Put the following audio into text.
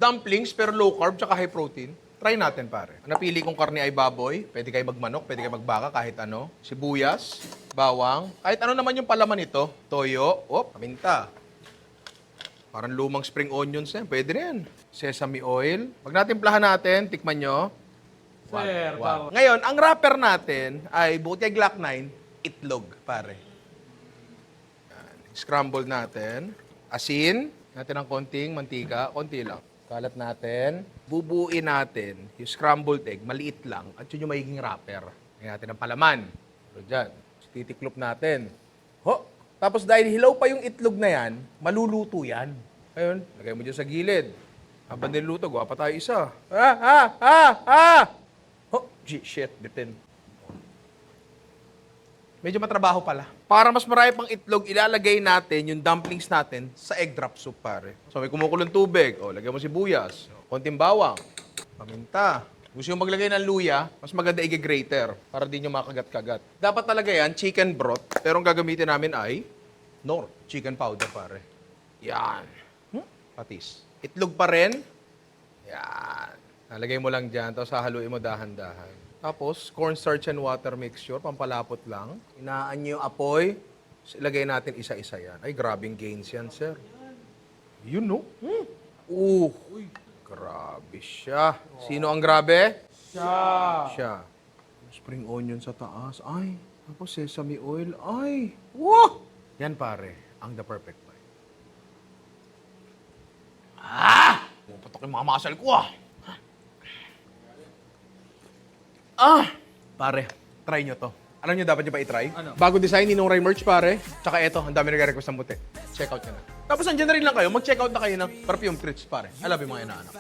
dumplings pero low carb tsaka high protein. Try natin, pare. Ang napili kong karne ay baboy. Pwede kayo magmanok, pwede kayo magbaka, kahit ano. Sibuyas, bawang. Kahit ano naman yung palaman nito. Toyo, paminta. Parang lumang spring onions yan. Pwede rin. Sesame oil. Pag natimplahan natin, tikman nyo. Sir, Wow. Ngayon, ang wrapper natin ay bukod kay Glock 9, itlog, pare. Yan. Scramble natin. Asin. Natin ng konting mantika. Konti lang. Kalat natin. Bubuuin natin yung scrambled egg. Maliit lang. At yun yung magiging wrapper. Ngayon natin ang palaman. So, dyan. Titiklop natin. Tapos dahil hilaw pa yung itlog na yan, maluluto yan. Ayun, lagay mo dyan sa gilid. Habang niluto, gawa pa tayo isa. Shit, bitin. Medyo matrabaho pala. Para mas marami pang itlog, ilalagay natin yung dumplings natin sa egg drop soup, pare. So may kumukulong tubig. Lagyan mo sibuyas. Konting bawang. Paminta. Gusto yung maglagay ng luya, mas maganda i-grater para di nyo makagat-kagat. Dapat talaga yan, chicken broth. Pero ang gagamitin namin ay Knorr, chicken powder, pare. Yan. Patis. Itlog pa rin. Yan. Nalagay mo lang dyan, tapos hahaluin mo dahan-dahan. Tapos, cornstarch and water mixture, pampalapot lang. Inaan nyo yung apoy. Ilagay natin isa-isa yan. Ay, grabing gains yan, sir. Yun, no? Uy, grabe siya. Sino ang grabe? Siya. Spring onion sa taas. Ay, tapos sesame oil. Ay, wow! Yan, pare, ang the perfect bite. Puputok yung mga muscle ko, Pare, try nyo to. Alam nyo dapat nyo pa i-try? Ano? Bago design, Ninong Ray merch, pare. Tsaka eto, ang dami nag-request ng buti. Check out nyo na. Tapos andyan na rin lang kayo, mag-check out na kayo ng perfume treats, pare. I love yung mga inaanak.